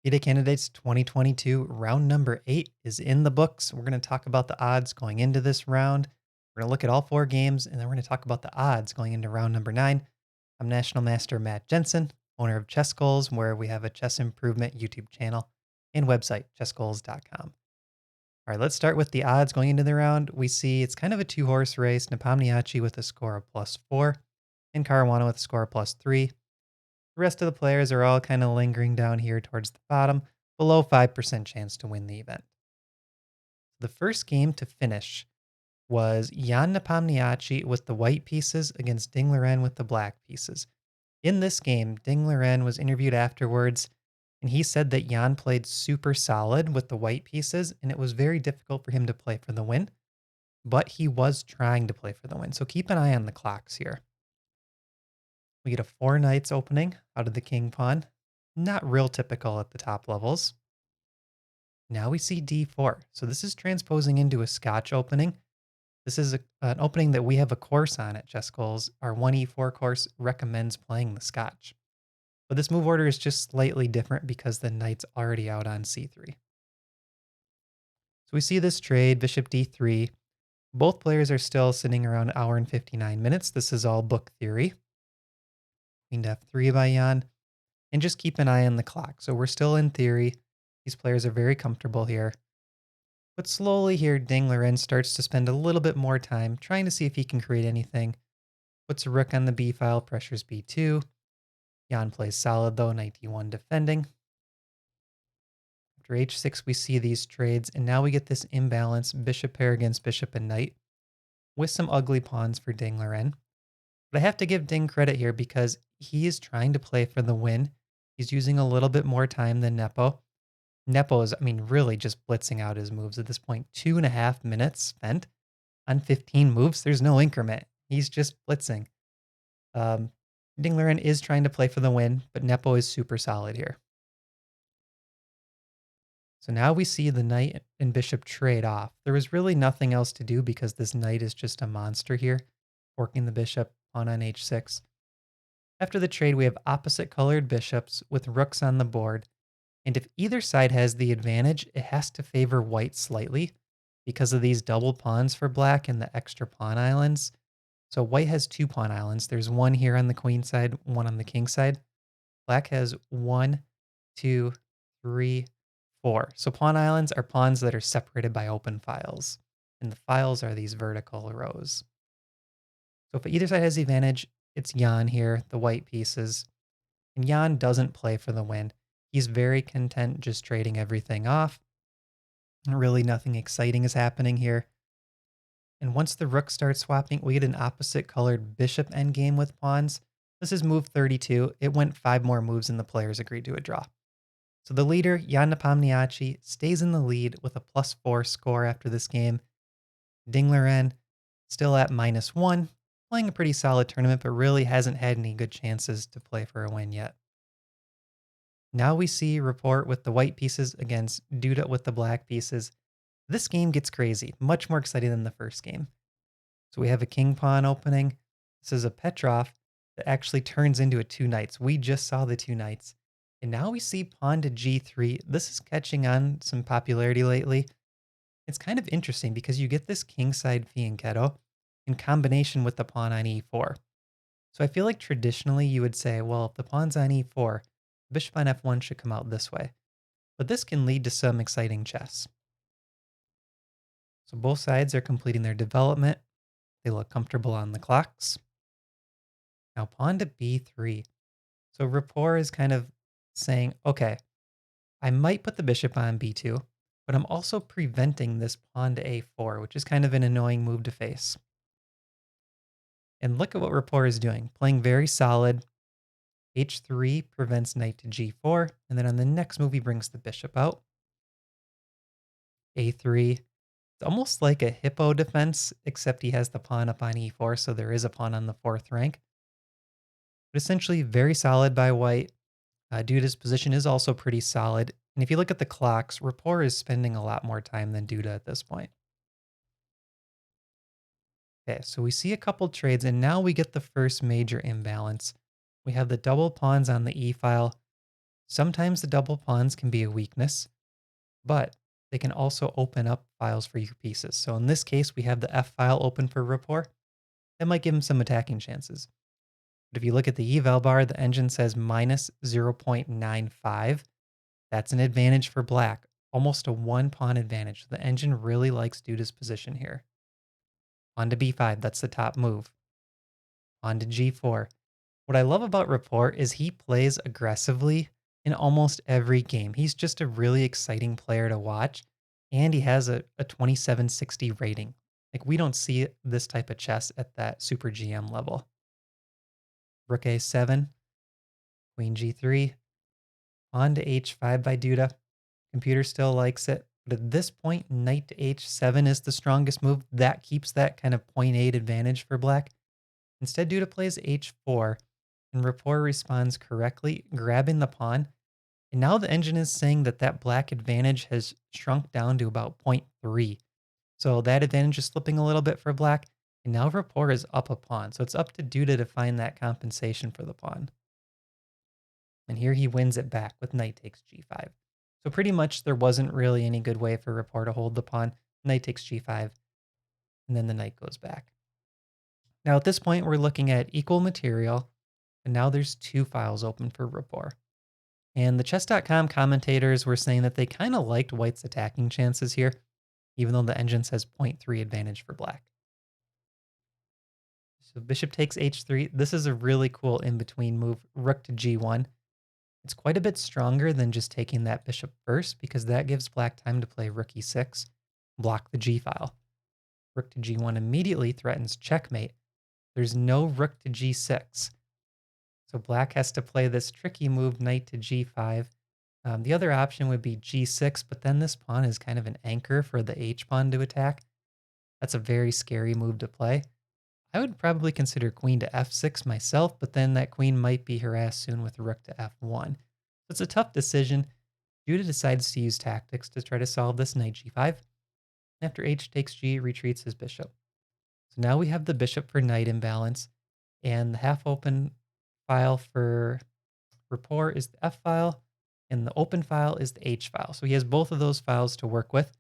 FIDE Candidates 2022 round number 8 is in the books. We're going to talk about the odds going into this round. We're going to look at all 4 games, and then we're going to talk about the odds going into round number 9. I'm National Master Matt Jensen, owner of Chess Goals, where we have a chess improvement YouTube channel and website, chessgoals.com. All right, let's start with the odds going into the round. We see it's kind of a 2-horse race. Nepomniachtchi with a score of +4 and Caruana with a score of +3. The rest of the players are all kind of lingering down here towards the bottom, below 5% chance to win the event. The first game to finish was Jan Nepomniachtchi with the white pieces against Ding Liren with the black pieces. In this game, Ding Liren was interviewed afterwards, and he said that Jan played super solid with the white pieces, and it was very difficult for him to play for the win, but he was trying to play for the win. So keep an eye on the clocks here. We get a 4 knights opening out of the king pawn. Not real typical at the top levels. Now we see d4. So this is transposing into a Scotch opening. This is an opening that we have a course on at Chess Goals. Our 1e4 course recommends playing the Scotch. But this move order is just slightly different because the knight's already out on c3. So we see this trade, bishop d3. Both players are still sitting around an hour and 59 minutes. This is all book theory. Queen to f3 by Jan. And just keep an eye on the clock. So we're still in theory. These players are very comfortable here. But slowly here, Ding Liren starts to spend a little bit more time trying to see if he can create anything. Puts a rook on the b file, pressures b2. Jan plays solid though, knight d1 defending. After h6, we see these trades, and now we get this imbalance, bishop pair against bishop and knight, with some ugly pawns for Ding Liren. But I have to give Ding credit here because he is trying to play for the win. He's using a little bit more time than Nepo. Nepo is, really just blitzing out his moves at this point. 2.5 minutes spent on 15 moves. There's no increment. He's just blitzing. Ding Liren is trying to play for the win, but Nepo is super solid here. So now we see the knight and bishop trade off. There was really nothing else to do because this knight is just a monster here, forking the bishop, pawn on h6. After the trade, we have opposite colored bishops with rooks on the board. And if either side has the advantage, it has to favor white slightly because of these double pawns for black and the extra pawn islands. So white has 2 pawn islands. There's one here on the queen side, one on the king side. Black has 1, 2, 3, 4. So pawn islands are pawns that are separated by open files. And the files are these vertical rows. So if either side has the advantage, it's Jan here, the white pieces. And Jan doesn't play for the win. He's very content just trading everything off. Really nothing exciting is happening here. And once the rook starts swapping, we get an opposite colored bishop endgame with pawns. This is move 32. It went 5 more moves and the players agreed to a draw. So the leader, Jan Nepomniachtchi, stays in the lead with a +4 score after this game. Ding Liren still at -1, playing a pretty solid tournament, but really hasn't had any good chances to play for a win yet. Now we see Rapport with the white pieces against Duda with the black pieces. This game gets crazy, much more exciting than the first game. So we have a king pawn opening. This is a Petrov that actually turns into a 2 knights. We just saw the 2 knights. And now we see pawn to g3. This is catching on some popularity lately. It's kind of interesting because you get this kingside fianchetto in combination with the pawn on e4. So I feel like traditionally you would say, well, if the pawn's on e4, bishop on f1 should come out this way. But this can lead to some exciting chess. So both sides are completing their development. They look comfortable on the clocks. Now pawn to b3. So Rapport is kind of saying, okay, I might put the bishop on b2, but I'm also preventing this pawn to a4, which is kind of an annoying move to face. And look at what Rapport is doing, playing very solid. h3 prevents knight to g4, and then on the next move he brings the bishop out. a3. It's almost like a hippo defense, except he has the pawn up on e4, so there is a pawn on the 4th rank. But essentially very solid by white. Duda's position is also pretty solid. And if you look at the clocks, Rapport is spending a lot more time than Duda at this point. Okay, so we see a couple trades, and now we get the first major imbalance. We have the double pawns on the e file. Sometimes the double pawns can be a weakness, but they can also open up files for your pieces. So in this case, we have the F file open for Rapport. That might give him some attacking chances. But if you look at the eval bar, the engine says minus 0.95. That's an advantage for black, almost a one pawn advantage. The engine really likes Duda's position here. On to b5, that's the top move. On to g4. What I love about Rapport is he plays aggressively in almost every game. He's just a really exciting player to watch, and he has a 2760 rating. Like, we don't see this type of chess at that Super GM level. Rook a7, queen g3, pawn to h5 by Duda. Computer still likes it. But at this point, knight to h7 is the strongest move. That keeps that kind of 0.8 advantage for black. Instead, Duda plays h4, and Rapport responds correctly, grabbing the pawn. And now the engine is saying that that black advantage has shrunk down to about 0.3. So that advantage is slipping a little bit for black. And now Rapport is up a pawn. So it's up to Duda to find that compensation for the pawn. And here he wins it back with knight takes g5. So pretty much there wasn't really any good way for Rapport to hold the pawn. Knight takes g5, and then the knight goes back. Now at this point, we're looking at equal material, and now there's two files open for Rapport. And the chess.com commentators were saying that they kind of liked white's attacking chances here, even though the engine says 0.3 advantage for black. So bishop takes h3. This is a really cool in-between move, rook to g1. It's quite a bit stronger than just taking that bishop first, because that gives black time to play rook e6, block the g file. Rook to g1 immediately threatens checkmate. There's no rook to g6. So black has to play this tricky move, knight to g5. The other option would be g6, but then this pawn is kind of an anchor for the h-pawn to attack. That's a very scary move to play. I would probably consider queen to f6 myself, but then that queen might be harassed soon with rook to f1. So it's a tough decision. Duda decides to use tactics to try to solve this knight g5. After h takes g, retreats his bishop. So now we have the bishop for knight imbalance, and the half-open file for Rapport is the F file, and the open file is the H file. So he has both of those files to work with.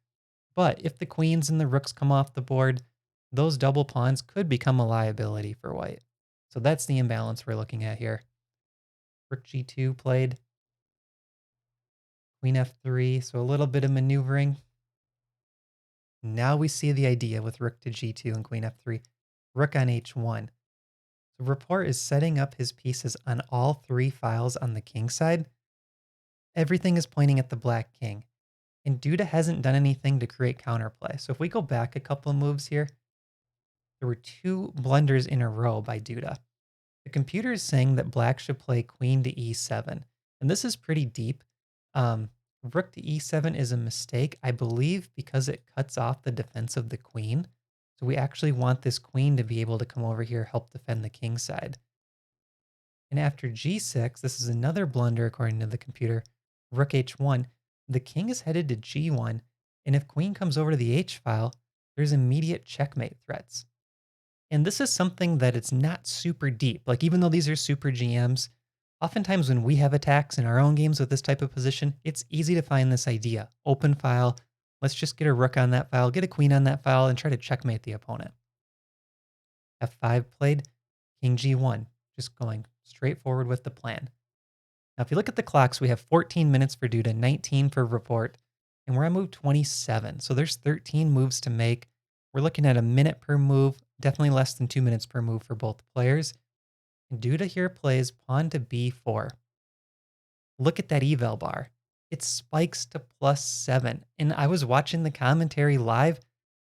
But if the queens and the rooks come off the board, those double pawns could become a liability for white. So that's the imbalance we're looking at here. Rook g2 played. Queen f3, so a little bit of maneuvering. Now we see the idea with rook to g2 and queen f3. Rook on h1. So Rapport is setting up his pieces on all three files on the king side. Everything is pointing at the black king. And Duda hasn't done anything to create counterplay. So if we go back a couple of moves here, there were two blunders in a row by Duda. The computer is saying that black should play queen to e7. And this is pretty deep. Rook to e7 is a mistake, I believe, because it cuts off the defense of the queen. So we actually want this queen to be able to come over here, help defend the king side. And after g6, this is another blunder according to the computer, rook h1, the king is headed to g1, and if queen comes over to the h file, there's immediate checkmate threats. And this is something that it's not super deep. Like, even though these are super GMs, oftentimes when we have attacks in our own games with this type of position, it's easy to find this idea. Open file, let's just get a rook on that file, get a queen on that file, and try to checkmate the opponent. f5 played, king g1, just going straight forward with the plan. Now, if you look at the clocks, we have 14 minutes for Duda, 19 for Rapport, and we're on move 27. So there's 13 moves to make. We're looking at a minute per move, definitely less than 2 minutes per move for both players. And Duda here plays pawn to b4. Look at that eval bar. It spikes to +7. And I was watching the commentary live.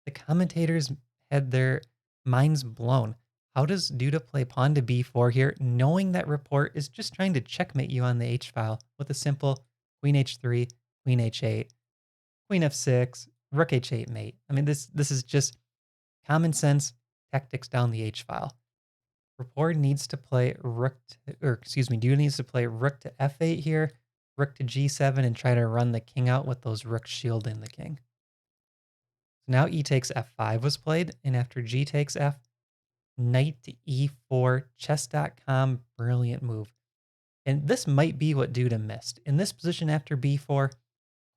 The commentators had their minds blown. How does Duda play pawn to b4 here, knowing that Rapport is just trying to checkmate you on the h file with a simple queen h3, queen h8, queen f6, rook h8 mate? I mean, this is just common sense tactics down the h file. Rapport needs to play Duda needs to play rook to f8 here, rook to g7, and try to run the king out with those rooks shielding the king. So now e takes f5 was played, and after g takes f, knight to e4, chess.com, brilliant move. And this might be what Duda missed. In this position after b4,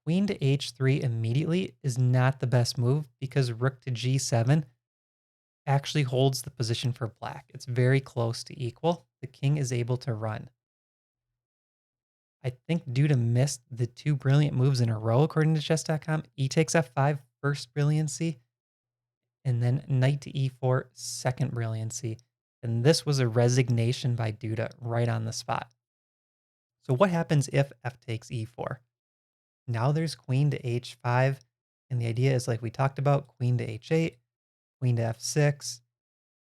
queen to h3 immediately is not the best move because rook to g7 actually holds the position for black. It's very close to equal. The king is able to run. I think Duda missed the two brilliant moves in a row, according to chess.com. E takes f5, first brilliancy, and then knight to e4, second brilliancy. And this was a resignation by Duda right on the spot. So what happens if f takes e4? Now there's queen to h5, and the idea is like we talked about, queen to h8, queen to f6,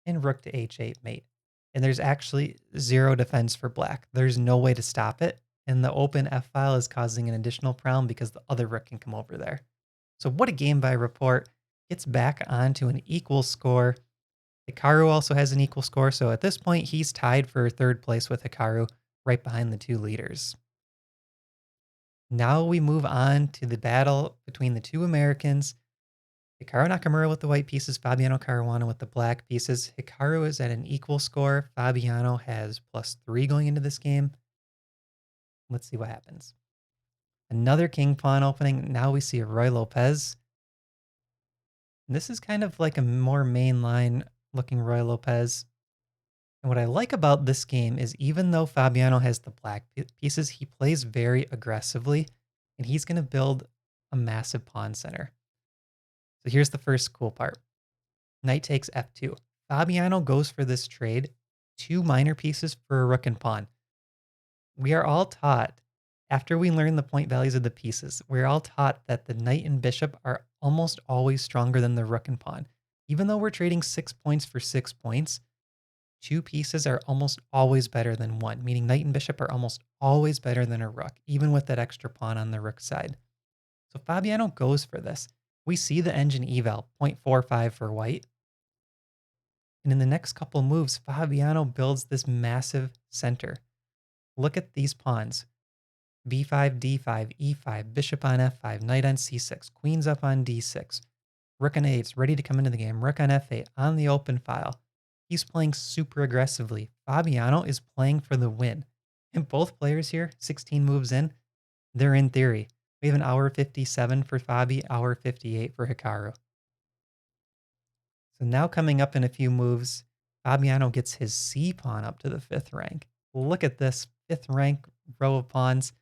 and rook to h8 mate. And there's actually zero defense for black. There's no way to stop it, and the open f file is causing an additional problem because the other rook can come over there. So what a game by Rapport. Gets back onto an equal score. Hikaru also has an equal score, so at this point he's tied for third place with Hikaru, right behind the two leaders. Now we move on to the battle between the two Americans. Hikaru Nakamura with the white pieces, Fabiano Caruana with the black pieces. Hikaru is at an equal score. Fabiano has +3 going into this game. Let's see what happens. Another king pawn opening. Now we see a Roy Lopez. And this is kind of like a more mainline looking Roy Lopez. And what I like about this game is even though Fabiano has the black pieces, he plays very aggressively, and he's going to build a massive pawn center. So here's the first cool part. Knight takes f2. Fabiano goes for this trade, 2 minor pieces for a rook and pawn. We are all taught, after we learn the point values of the pieces, we're all taught that the knight and bishop are almost always stronger than the rook and pawn. Even though we're trading 6 points for 6 points, 2 pieces are almost always better than 1, meaning knight and bishop are almost always better than a rook, even with that extra pawn on the rook side. So Fabiano goes for this. We see the engine eval, 0.45 for white. And in the next couple moves, Fabiano builds this massive center. Look at these pawns. b5, d5, e5, bishop on f5, knight on c6, queens up on d6. Rook on a8 is ready to come into the game. Rook on f8 on the open file. He's playing super aggressively. Fabiano is playing for the win. And both players here, 16 moves in, they're in theory. We have an hour 57 for Fabi, hour 58 for Hikaru. So now coming up in a few moves, Fabiano gets his C pawn up to the 5th rank. Look at this 5th rank row of pawns.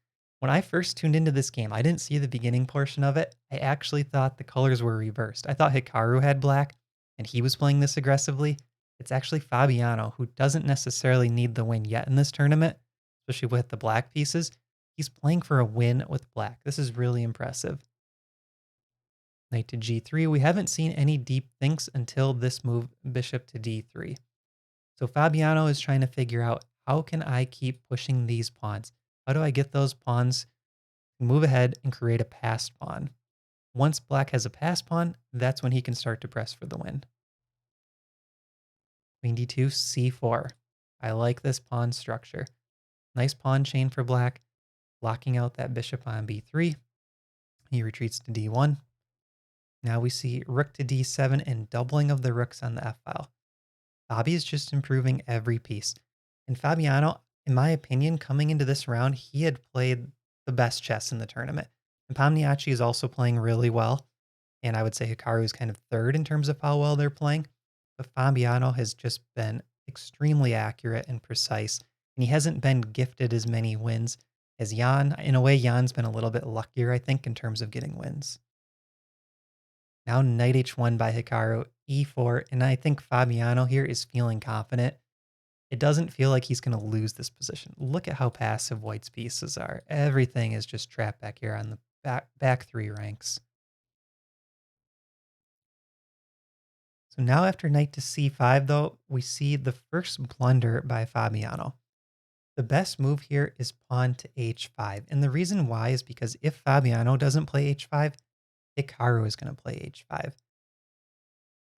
When I first tuned into this game, I didn't see the beginning portion of it. I actually thought the colors were reversed. I thought Hikaru had black and he was playing this aggressively. It's actually Fabiano, who doesn't necessarily need the win yet in this tournament, especially with the black pieces. He's playing for a win with black. This is really impressive. Knight to g3. We haven't seen any deep thinks until this move, bishop to d3. So Fabiano is trying to figure out, how can I keep pushing these pawns? How do I get those pawns to move ahead and create a passed pawn? Once black has a passed pawn, that's when he can start to press for the win. Queen d2, c4. I like this pawn structure. Nice pawn chain for black, locking out that bishop on b3. He retreats to d1. Now we see rook to d7 and doubling of the rooks on the f-file. Fabi is just improving every piece. And Fabiano, in my opinion, coming into this round, he had played the best chess in the tournament. Nepomniachtchi is also playing really well. And I would say Hikaru is kind of third in terms of how well they're playing. But Fabiano has just been extremely accurate and precise. And he hasn't been gifted as many wins as Jan. In a way, Jan's been a little bit luckier, I think, in terms of getting wins. Now knight h1 by Hikaru, e4, and I think Fabiano here is feeling confident. It doesn't feel like he's going to lose this position. Look at how passive white's pieces are. Everything is just trapped back here on the back 3 ranks. So now after knight to c5, though, we see the first blunder by Fabiano. The best move here is pawn to h5, and the reason why is because if Fabiano doesn't play h5, Hikaru is going to play h5.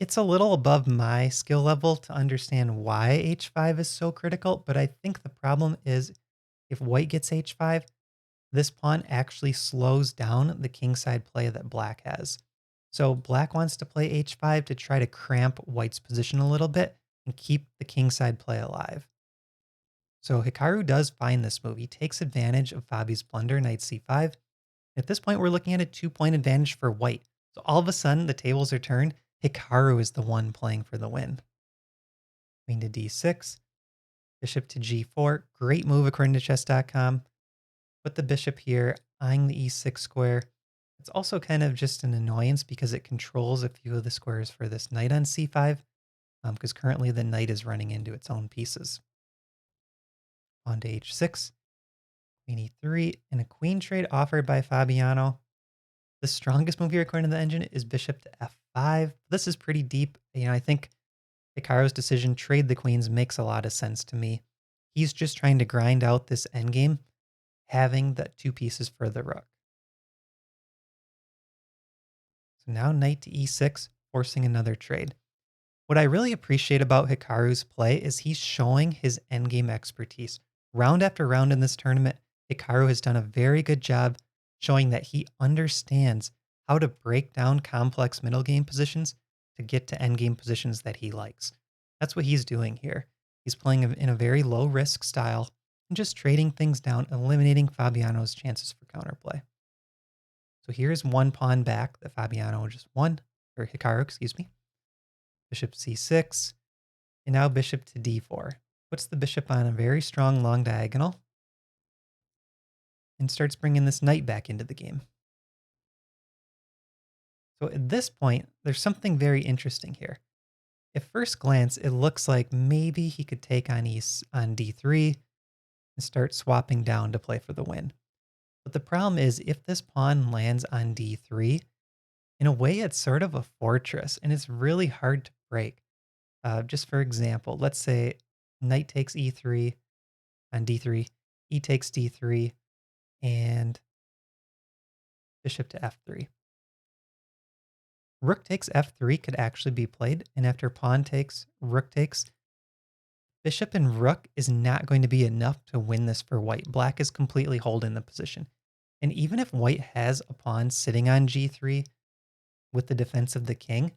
It's a little above my skill level to understand why h5 is so critical, but I think the problem is if white gets h5, this pawn actually slows down the kingside play that black has. So black wants to play h5 to try to cramp white's position a little bit and keep the kingside play alive. So Hikaru does find this move. He takes advantage of Fabi's blunder, knight c5. At this point, we're looking at a 2-point advantage for white. So all of a sudden, the tables are turned. Hikaru is the one playing for the win. Queen to d6, bishop to g4. Great move according to chess.com. Put the bishop here, eyeing the e6 square. It's also kind of just an annoyance because it controls a few of the squares for this knight on c5, because currently the knight is running into its own pieces. On to h6, queen e3, and a queen trade offered by Fabiano. The strongest move here according to the engine is bishop to f5. This is pretty deep. I think Hikaru's decision, trade the queens, makes a lot of sense to me. He's just trying to grind out this endgame, having the 2 pieces for the rook. So now knight to e6, forcing another trade. What I really appreciate about Hikaru's play is he's showing his endgame expertise. Round after round in this tournament, Hikaru has done a very good job showing that he understands how to break down complex middle game positions to get to endgame positions that he likes. That's what he's doing here. He's playing in a very low risk style and just trading things down, eliminating Fabiano's chances for counterplay. So here's one pawn back that Fabiano just won, or Hikaru, excuse me. Bishop c6, and now bishop to d4. Puts the bishop on a very strong long diagonal and starts bringing this knight back into the game. So at this point, there's something very interesting here. At first glance, it looks like maybe he could take on d3 and start swapping down to play for the win. But the problem is, if this pawn lands on d3, in a way, it's sort of a fortress, and it's really hard to break. Just for example, let's say knight takes e3 on d3, e takes d3, and bishop to f3. Rook takes f3 could actually be played, and after pawn takes, rook takes, bishop and rook is not going to be enough to win this for white. Black is completely holding the position. And even if white has a pawn sitting on g3 with the defense of the king,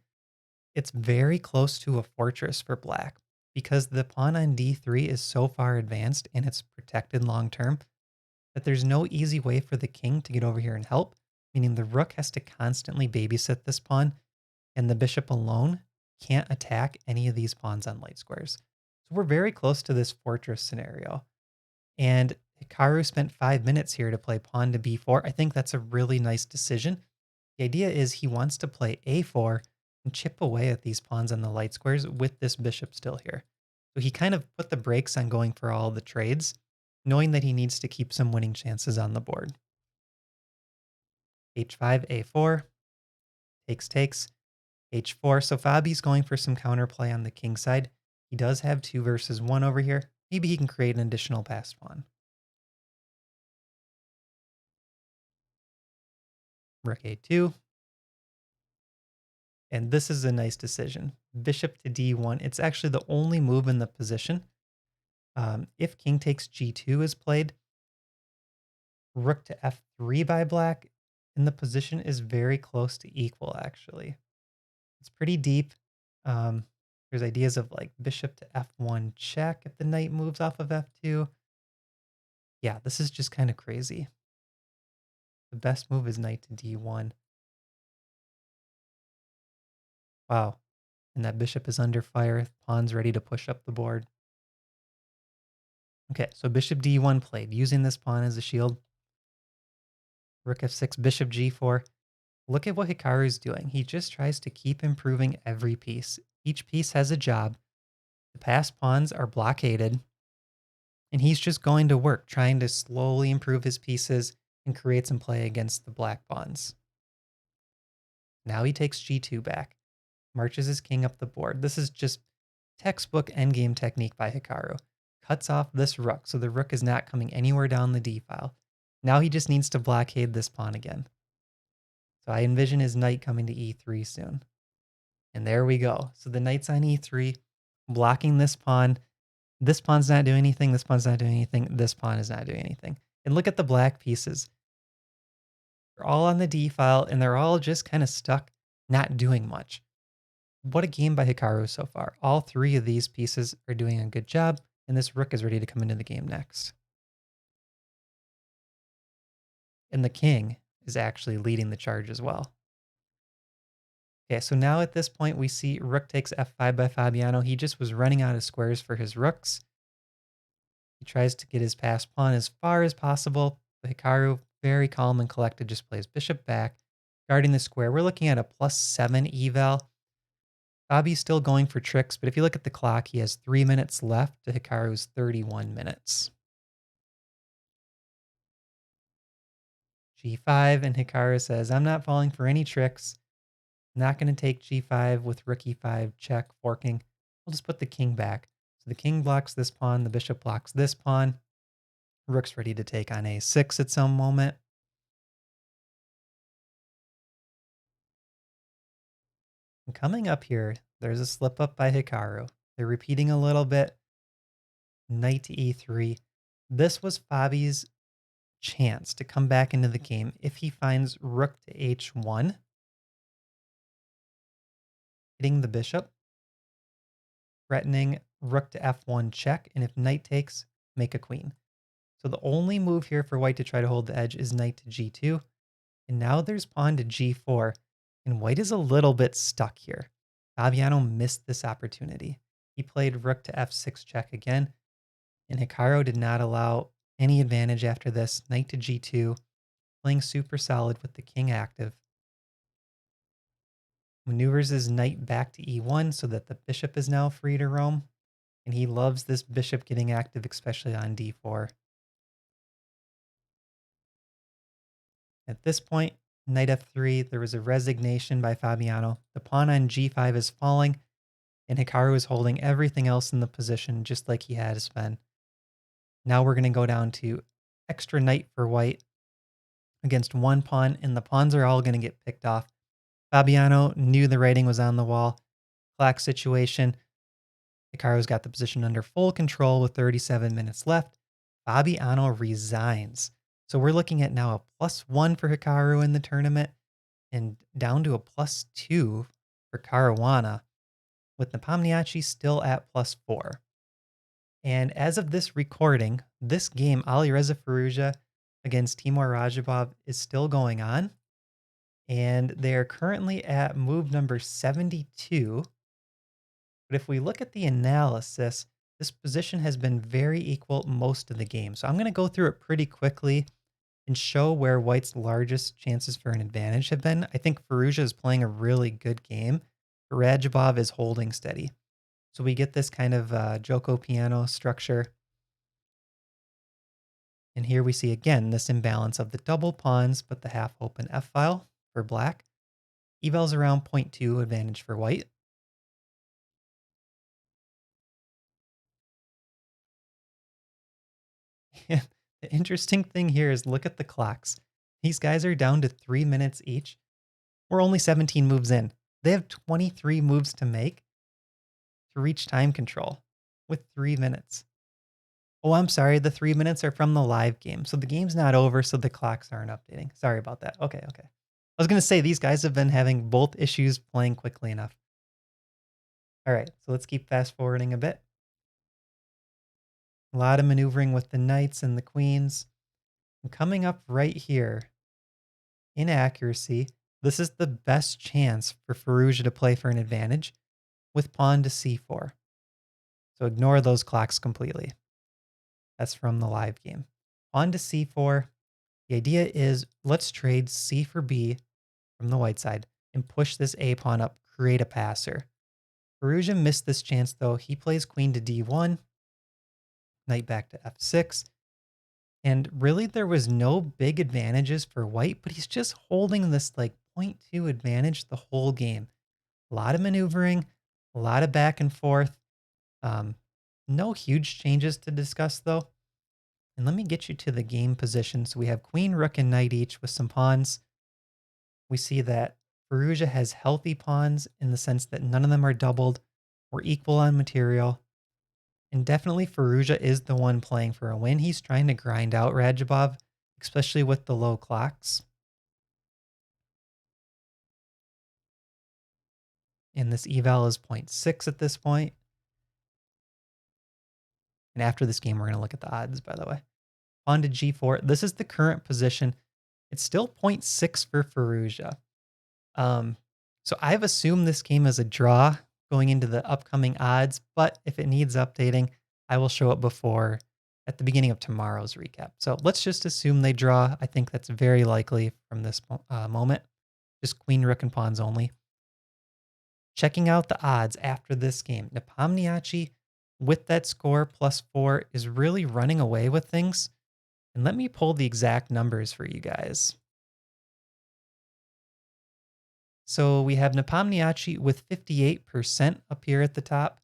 it's very close to a fortress for black because the pawn on d3 is so far advanced and it's protected long term that there's no easy way for the king to get over here and help, meaning the rook has to constantly babysit this pawn, and the bishop alone can't attack any of these pawns on light squares. So we're very close to this fortress scenario. And Hikaru spent 5 minutes here to play pawn to b4. I think that's a really nice decision. The idea is he wants to play a4 and chip away at these pawns on the light squares with this bishop still here. So he kind of put the brakes on going for all the trades, knowing that he needs to keep some winning chances on the board. h5, a4, takes, h4. So Fabi's going for some counterplay on the king side. He does have 2 versus 1 over here. Maybe he can create an additional passed pawn. Rook a2. And this is a nice decision. Bishop to d1. It's actually the only move in the position. If king takes g2 is played, rook to f3 by black, and the position is very close to equal, actually. It's pretty deep. There's ideas of like bishop to f1 check if the knight moves off of f2. Yeah, this is just kind of crazy. The best move is knight to d1. Wow. And that bishop is under fire. Pawn's ready to push up the board. Okay, so bishop d1 played, using this pawn as a shield. Rook f6, bishop g4. Look at what Hikaru's doing. He just tries to keep improving every piece. Each piece has a job. The passed pawns are blockaded. And he's just going to work, trying to slowly improve his pieces and create some play against the black pawns. Now he takes g2 back, marches his king up the board. This is just textbook endgame technique by Hikaru. Cuts off this rook, so the rook is not coming anywhere down the d file. Now he just needs to blockade this pawn again. So I envision his knight coming to e3 soon. And there we go. So the knight's on e3, blocking this pawn. This pawn's not doing anything. This pawn's not doing anything. This pawn is not doing anything. And look at the black pieces. They're all on the d file, and they're all just kind of stuck, not doing much. What a game by Hikaru so far. All 3 of these pieces are doing a good job. And this rook is ready to come into the game next. And the king is actually leading the charge as well. Okay, so now at this point, we see rook takes f5 by Fabiano. He just was running out of squares for his rooks. He tries to get his passed pawn as far as possible. But Hikaru, very calm and collected, just plays bishop back, guarding the square. We're looking at a +7 eval. Fabi's still going for tricks, but if you look at the clock, he has 3 minutes left to Hikaru's 31 minutes. G5, and Hikaru says, I'm not falling for any tricks. Not going to take G5 with rook E5, check, forking. We'll just put the king back. So the king blocks this pawn, the bishop blocks this pawn. Rook's ready to take on A6 at some moment. And coming up here, there's a slip up by Hikaru. They're repeating a little bit. Knight to E3. This was Fabi's chance to come back into the game if he finds rook to H1, hitting the bishop, threatening rook to F1 check, and if knight takes, make a queen. So the only move here for white to try to hold the edge is knight to G2, and now there's pawn to G4, and white is a little bit stuck here. Fabiano missed this opportunity. He played rook to F6 check again, and Hikaru did not allow any advantage after this. Knight to G2, playing super solid with the king active. Maneuvers his knight back to E1 so that the bishop is now free to roam. And he loves this bishop getting active, especially on D4. At this point, knight F3, there was a resignation by Fabiano. The pawn on G5 is falling, and Hikaru is holding everything else in the position just like he has been. Now we're going to go down to extra knight for white against one pawn, and the pawns are all going to get picked off. Fabiano knew the writing was on the wall. Clock situation. Hikaru's got the position under full control with 37 minutes left. Fabiano resigns. So we're looking at now a +1 for Hikaru in the tournament and down to a +2 for Caruana, with Nepomniachtchi still at +4. And as of this recording, this game, Alireza Firouzja against Timur Radjabov, is still going on. And they are currently at move number 72. But if we look at the analysis, this position has been very equal most of the game. So I'm going to go through it pretty quickly and show where white's largest chances for an advantage have been. I think Firouzja is playing a really good game. Radjabov is holding steady. So we get this kind of Joko piano structure. And here we see again this imbalance of the double pawns, but the half open F file for black. Eval's around 0.2 advantage for white. And the interesting thing here is look at the clocks. These guys are down to 3 minutes each. We're only 17 moves in. They have 23 moves to make to reach time control with 3 minutes. Oh, I'm sorry. The 3 minutes are from the live game. So the game's not over, so the clocks aren't updating. Sorry about that. Okay. I was going to say these guys have been having both issues playing quickly enough. All right, so let's keep fast forwarding a bit. A lot of maneuvering with the knights and the queens. And coming up right here, inaccuracy. This is the best chance for Firouzja to play for an advantage with pawn to c4. So ignore those clocks completely. That's from the live game. Pawn to c4. The idea is let's trade c for b from the white side and push this a pawn up, create a passer. Firouzja missed this chance though. He plays queen to d1, knight back to f6. And really there was no big advantages for white, but he's just holding this like 0.2 advantage the whole game. A lot of maneuvering, a lot of back and forth. No huge changes to discuss though. And let me get you to the game position. So we have queen, rook, and knight each with some pawns. We see that Firouzja has healthy pawns in the sense that none of them are doubled. We're equal on material. And definitely Firouzja is the one playing for a win. He's trying to grind out Radjabov, especially with the low clocks. And this eval is 0.6 at this point. And after this game, we're going to look at the odds, by the way. Pawn to G4. This is the current position. It's still 0.6 for Firouzja. So I've assumed this game is a draw going into the upcoming odds, but if it needs updating, I will show it before at the beginning of tomorrow's recap. So let's just assume they draw. I think that's very likely from this moment. Just queen, rook, and pawns only. Checking out the odds after this game. Nepomniachtchi, with that score +4, is really running away with things. And let me pull the exact numbers for you guys. So we have Nepomniachtchi with 58% up here at the top.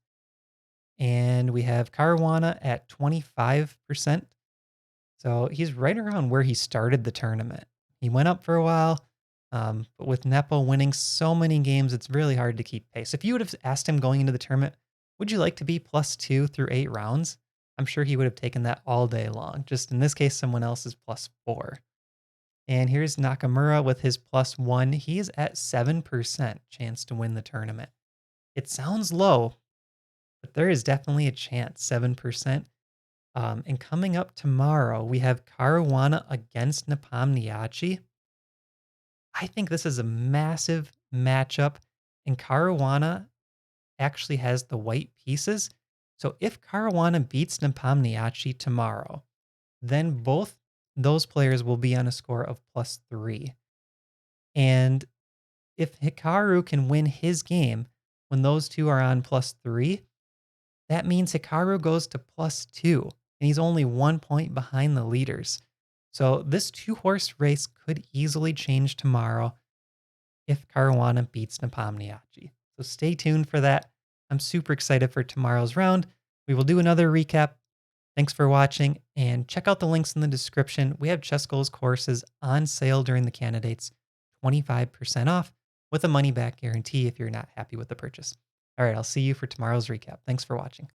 And we have Caruana at 25%. So he's right around where he started the tournament. He went up for a while, but with Nepo winning so many games, it's really hard to keep pace. If you would have asked him going into the tournament, would you like to be +2 through 8 rounds? I'm sure he would have taken that all day long. Just in this case, someone else is +4. And here's Nakamura with his +1. He is at 7% chance to win the tournament. It sounds low, but there is definitely a chance, 7%. And coming up tomorrow, we have Caruana against Nepomniachtchi. I think this is a massive matchup, and Caruana actually has the white pieces. So if Caruana beats Nepomniachtchi tomorrow, then both those players will be on a score of +3. And if Hikaru can win his game when those two are on +3, that means Hikaru goes to +2, and he's only 1 point behind the leaders. So this 2-horse race could easily change tomorrow if Caruana beats Nepomniachtchi. So stay tuned for that. I'm super excited for tomorrow's round. We will do another recap. Thanks for watching, and check out the links in the description. We have Chess Goals courses on sale during the candidates, 25% off with a money-back guarantee if you're not happy with the purchase. All right, I'll see you for tomorrow's recap. Thanks for watching.